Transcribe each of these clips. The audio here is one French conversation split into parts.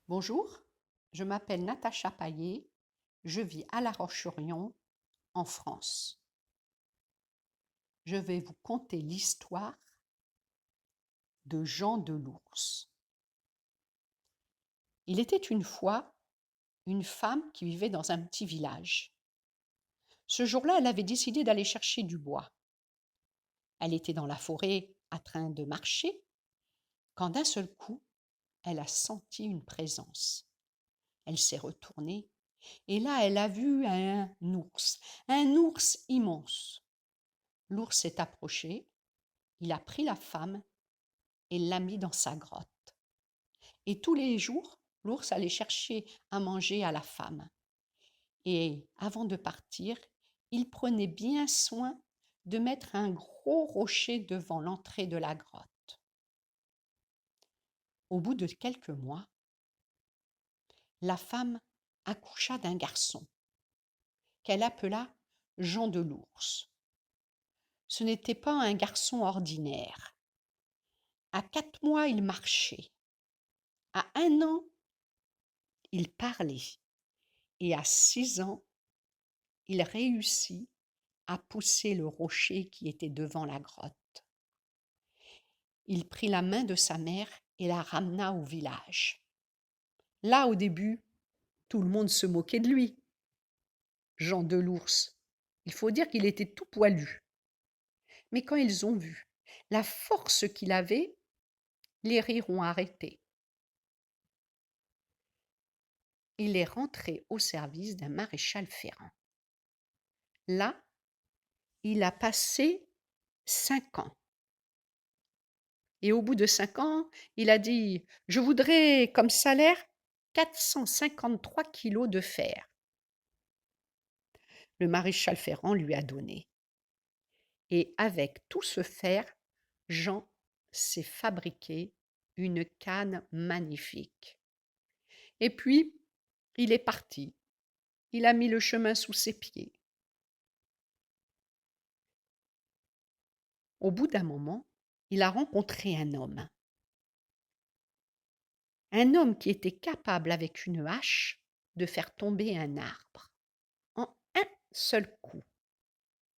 Bonjour, je m'appelle Natacha Paillet, je vis à La Roche-sur-Yon, en France. Je vais vous conter l'histoire de Jean de l'Ours. Il était une fois une femme qui vivait dans un petit village. Ce jour-là, elle avait décidé d'aller chercher du bois. Elle était dans la forêt en train de marcher, quand d'un seul coup, elle a senti une présence. Elle s'est retournée et là, elle a vu un ours immense. L'ours s'est approché, il a pris la femme et l'a mis dans sa grotte. Et tous les jours, l'ours allait chercher à manger à la femme. Et avant de partir, il prenait bien soin de mettre un gros rocher devant l'entrée de la grotte. Au bout de quelques mois, la femme accoucha d'un garçon qu'elle appela Jean de l'Ours. Ce n'était pas un garçon ordinaire. À 4 mois, il marchait. À 1 an, il parlait. Et à 6 ans, il réussit à pousser le rocher qui était devant la grotte. Il prit la main de sa mère et la ramena au village. Là, au début, tout le monde se moquait de lui. Jean de l'Ours, il faut dire qu'il était tout poilu. Mais quand ils ont vu la force qu'il avait, les rires ont arrêté. Il est rentré au service d'un maréchal ferrant. Là, il a passé 5 ans. Et au bout de 5 ans, il a dit « Je voudrais comme salaire 453 kilos de fer. » Le maréchal ferrant lui a donné. Et avec tout ce fer, Jean s'est fabriqué une canne magnifique. Et puis, il est parti. Il a mis le chemin sous ses pieds. Au bout d'un moment, il a rencontré un homme. Un homme qui était capable, avec une hache, de faire tomber un arbre en un seul coup.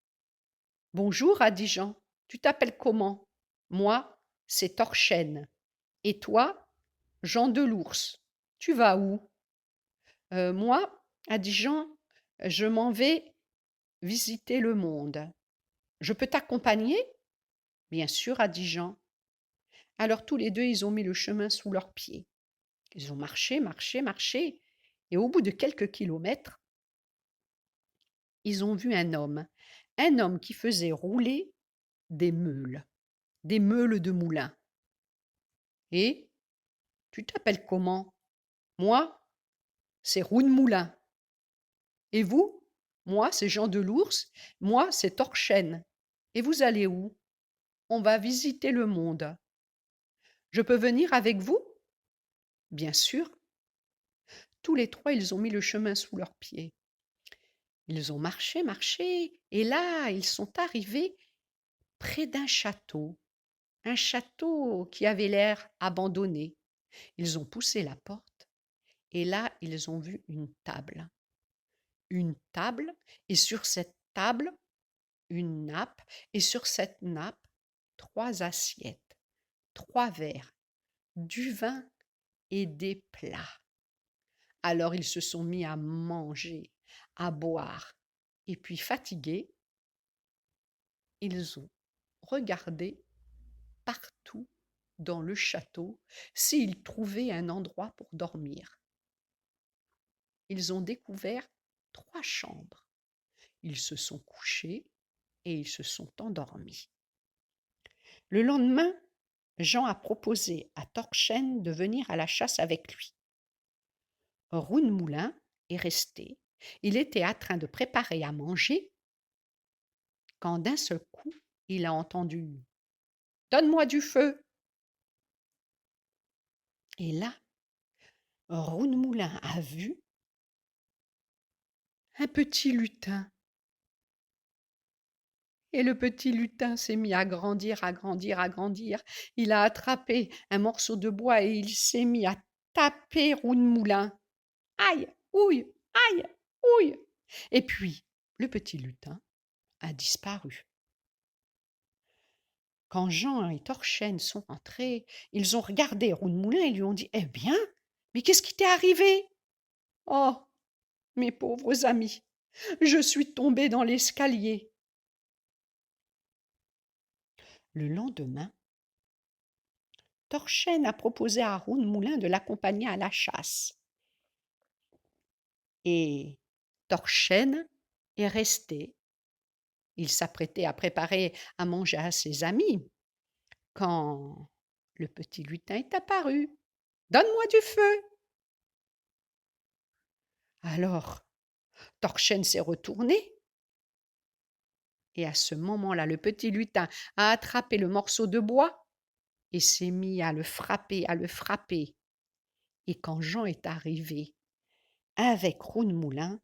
« Bonjour, a dit Jean, tu t'appelles comment ? Moi, c'est Torchen. Et toi, Jean de l'Ours, tu vas où ? Moi, a dit Jean, je m'en vais visiter le monde. Je peux t'accompagner ? Bien sûr, a dit Jean. Alors tous les deux, ils ont mis le chemin sous leurs pieds. Ils ont marché, marché, marché, et au bout de quelques kilomètres, ils ont vu un homme qui faisait rouler des meules de moulin. Et tu t'appelles comment ? Moi, c'est Roux de Moulin. Et vous ? Moi, c'est Jean de l'Ours. Moi, c'est Torchen. Et vous allez où ? On va visiter le monde. Je peux venir avec vous ? Bien sûr. Tous les trois, ils ont mis le chemin sous leurs pieds. Ils ont marché, marché, et là, ils sont arrivés près d'un château qui avait l'air abandonné. Ils ont poussé la porte, et là, ils ont vu une table, et sur cette table, une nappe, et sur cette nappe, 3 assiettes, 3 verres, du vin et des plats. Alors ils se sont mis à manger, à boire, et puis fatigués, ils ont regardé partout dans le château s'ils trouvaient un endroit pour dormir. Ils ont découvert 3 chambres. Ils se sont couchés et ils se sont endormis. Le lendemain, Jean a proposé à Torchen de venir à la chasse avec lui. Roux-de-Moulin est resté. Il était en train de préparer à manger quand d'un seul coup, il a entendu « Donne-moi du feu !» Et là, Roux-de-Moulin a vu un petit lutin. Et le petit lutin s'est mis à grandir, à grandir, à grandir. Il a attrapé un morceau de bois et il s'est mis à taper Roue de Moulin. Aïe, ouille, aïe, ouille. Et puis, le petit lutin a disparu. Quand Jean et Torchen sont entrés, ils ont regardé Roue de Moulin et lui ont dit: « Eh bien, mais qu'est-ce qui t'est arrivé ?»« Oh, mes pauvres amis, je suis tombé dans l'escalier. » Le lendemain, Torchen a proposé à Roue de Moulin de l'accompagner à la chasse. Et Torchen est resté. Il s'apprêtait à préparer à manger à ses amis quand le petit lutin est apparu. « Donne-moi du feu !» Alors, Torchen s'est retourné et à ce moment-là, le petit lutin a attrapé le morceau de bois et s'est mis à le frapper, à le frapper. Et quand Jean est arrivé avec Roue de Moulin,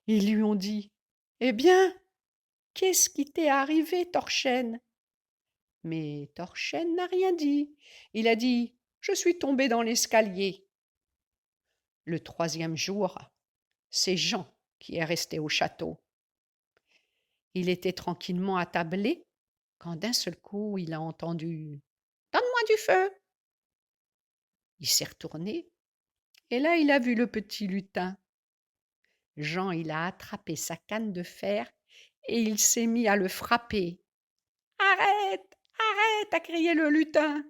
ils lui ont dit: « Eh bien, qu'est-ce qui t'est arrivé, Torchen ?» Mais Torchen n'a rien dit. Il a dit: « Je suis tombé dans l'escalier. » Le troisième jour, c'est Jean qui est resté au château. Il était tranquillement attablé quand d'un seul coup il a entendu: « Donne-moi du feu !» Il s'est retourné et là il a vu le petit lutin. Jean, il a attrapé sa canne de fer et il s'est mis à le frapper. « Arrête, arrête !» a crié le lutin.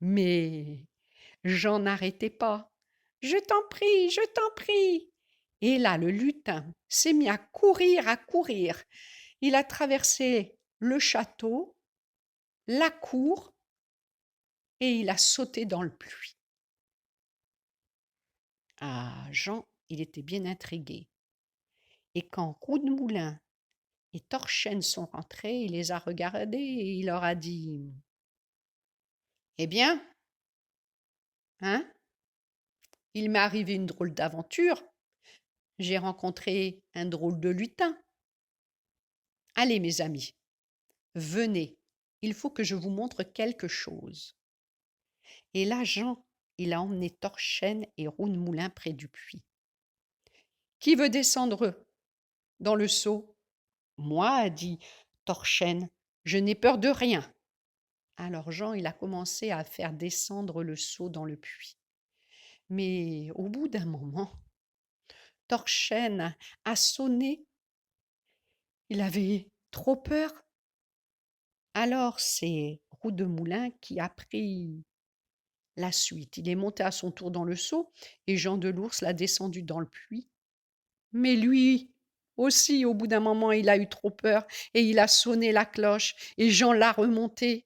Mais Jean n'arrêtait pas. « Je t'en prie, je t'en prie !» Et là, le lutin s'est mis à courir, à courir. Il a traversé le château, la cour, et il a sauté dans le puits. Ah, Jean, il était bien intrigué. Et quand Roue de Moulin et Torchen sont rentrés, il les a regardés et il leur a dit: « Eh bien, hein, il m'est arrivé une drôle d'aventure. J'ai rencontré un drôle de lutin. Allez, mes amis, venez, il faut que je vous montre quelque chose. » Et là, Jean, il a emmené Torchen et Roue de Moulin près du puits. « Qui veut descendre dans le seau ?»« Moi, » a dit Torchen, « je n'ai peur de rien. » Alors Jean, il a commencé à faire descendre le seau dans le puits. Mais au bout d'un moment, Torchen a sonné. Il avait trop peur. Alors c'est Roue de Moulin qui a pris la suite. Il est monté à son tour dans le seau et Jean de l'Ours l'a descendu dans le puits. Mais lui aussi, au bout d'un moment, il a eu trop peur et il a sonné la cloche et Jean l'a remonté.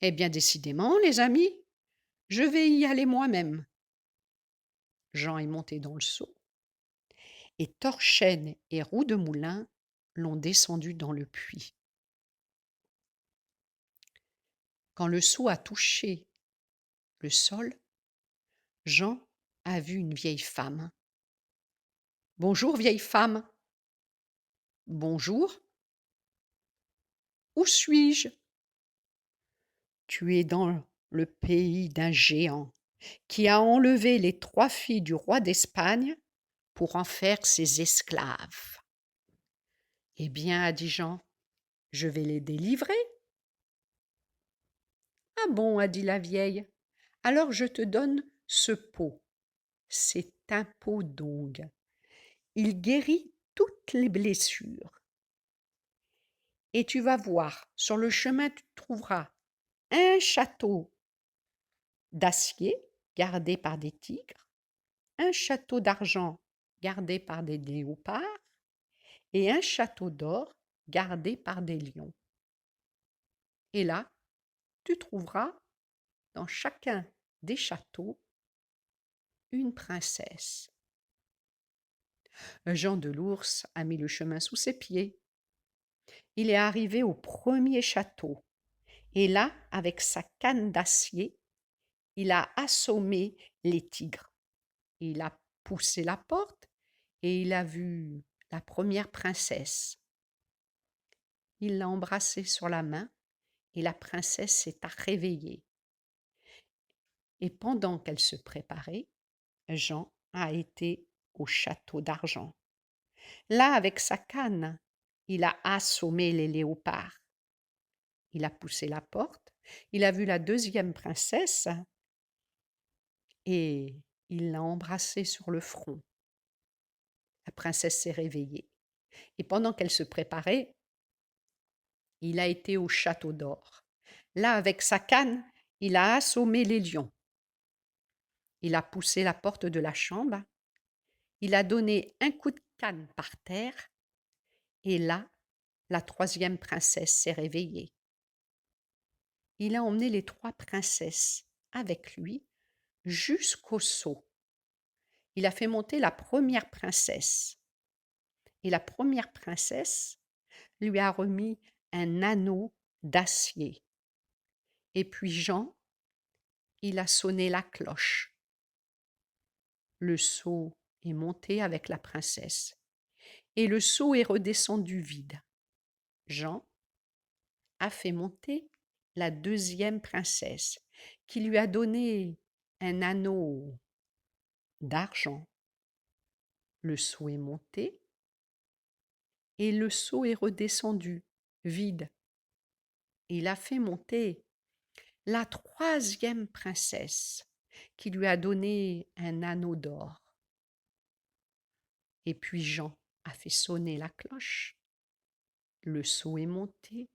Eh bien, décidément, les amis, je vais y aller moi-même. Jean est monté dans le seau et Torchen et Roue de Moulin l'ont descendu dans le puits. Quand le seau a touché le sol, Jean a vu une vieille femme. « Bonjour, vieille femme. »« Bonjour. »« Où suis-je ?»« Tu es dans le pays d'un géant qui a enlevé les 3 filles du roi d'Espagne pour en faire ses esclaves. »« Eh bien, a dit Jean, je vais les délivrer. »« Ah bon, a dit la vieille, alors je te donne ce pot. C'est un pot d'ongue. Il guérit toutes les blessures. Et tu vas voir, sur le chemin, tu trouveras un château d'acier gardé par des tigres, un château d'argent gardé par des léopards et un château d'or gardé par des lions. Et là, tu trouveras dans chacun des châteaux une princesse. Jean de l'Ours a mis le chemin sous ses pieds. Il est arrivé au premier château et là, avec sa canne d'acier, il a assommé les tigres. Il a poussé la porte et il a vu la première princesse. Il l'a embrassée sur la main et la princesse s'est réveillée. Et pendant qu'elle se préparait, Jean a été au château d'argent. Là, avec sa canne, il a assommé les léopards. Il a poussé la porte, il a vu la deuxième princesse et il l'a embrassée sur le front. La princesse s'est réveillée. Et pendant qu'elle se préparait, il a été au château d'or. Là, avec sa canne, il a assommé les lions. Il a poussé la porte de la chambre, il a donné un coup de canne par terre, et là, la troisième princesse s'est réveillée. Il a emmené les 3 princesses avec lui jusqu'au sceau. Il a fait monter la première princesse. Et la première princesse lui a remis un anneau d'acier. Et puis Jean, il a sonné la cloche. Le seau est monté avec la princesse. Et le seau est redescendu vide. Jean a fait monter la deuxième princesse, qui lui a donné un anneau d'argent. Le seau est monté et le seau est redescendu, vide. Il a fait monter la troisième princesse, qui lui a donné un anneau d'or. Et puis Jean a fait sonner la cloche. Le seau est monté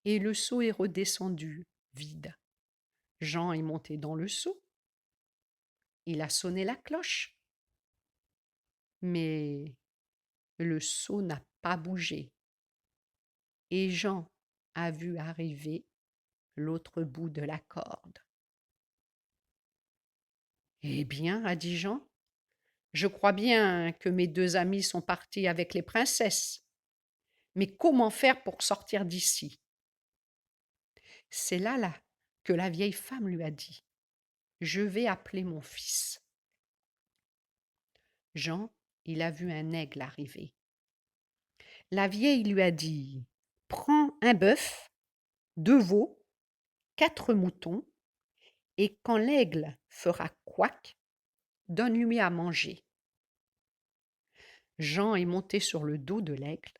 et le seau est redescendu, vide. Jean est monté dans le seau. Il a sonné la cloche. Mais le seau n'a pas bougé. Et Jean a vu arriver l'autre bout de la corde. Eh bien, a dit Jean, je crois bien que mes 2 amis sont partis avec les princesses. Mais comment faire pour sortir d'ici? C'est là que la vieille femme lui a dit, je vais appeler mon fils. Jean, il a vu un aigle arriver. La vieille lui a dit, prends un bœuf, 2 veaux, 4 moutons, et quand l'aigle fera couac, donne-lui à manger. Jean est monté sur le dos de l'aigle,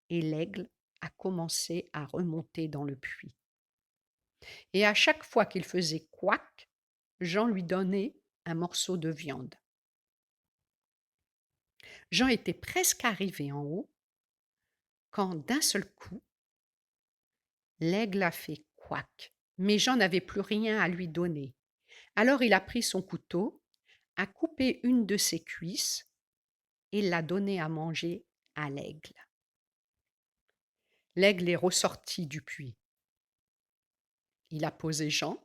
et l'aigle a commencé à remonter dans le puits. Et à chaque fois qu'il faisait couac, Jean lui donnait un morceau de viande. Jean était presque arrivé en haut, quand d'un seul coup, l'aigle a fait couac, mais Jean n'avait plus rien à lui donner. Alors il a pris son couteau, a coupé une de ses cuisses et l'a donné à manger à l'aigle. L'aigle est ressorti du puits. Il a posé Jean,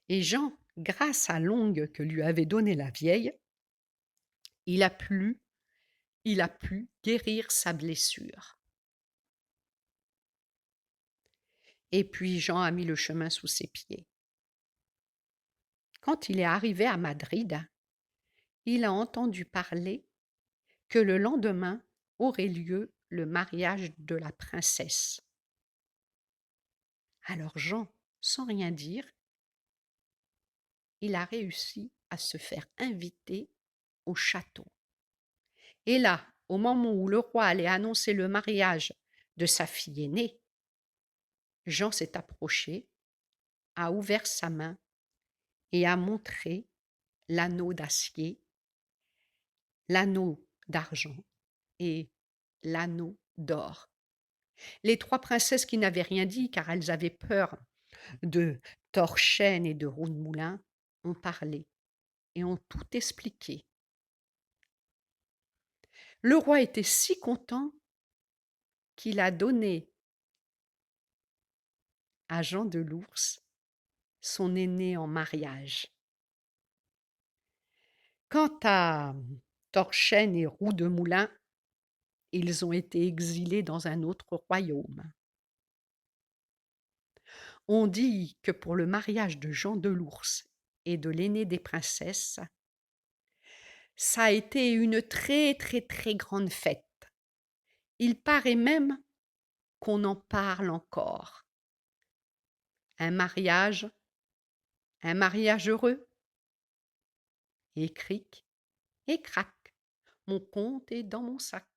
et Jean, grâce à l'ongle que lui avait donnée la vieille, il a pu guérir sa blessure. Et puis Jean a mis le chemin sous ses pieds. Quand il est arrivé à Madrid, il a entendu parler que le lendemain aurait lieu le mariage de la princesse. Alors Jean, sans rien dire, il a réussi à se faire inviter au château. Et là, au moment où le roi allait annoncer le mariage de sa fille aînée, Jean s'est approché, a ouvert sa main et a montré l'anneau d'acier, l'anneau d'argent et l'anneau d'or. Les 3 princesses qui n'avaient rien dit car elles avaient peur de Torchaine et de Roux de Moulin ont parlé et ont tout expliqué. Le roi était si content qu'il a donné à Jean de l'Ours son aîné en mariage. Quant à Torchaine et Roux de Moulin, ils ont été exilés dans un autre royaume. On dit que pour le mariage de Jean de l'Ours et de l'aînée des princesses, ça a été une très très très grande fête. Il paraît même qu'on en parle encore. Un mariage Un mariage heureux? Et cric, et crac, mon compte est dans mon sac.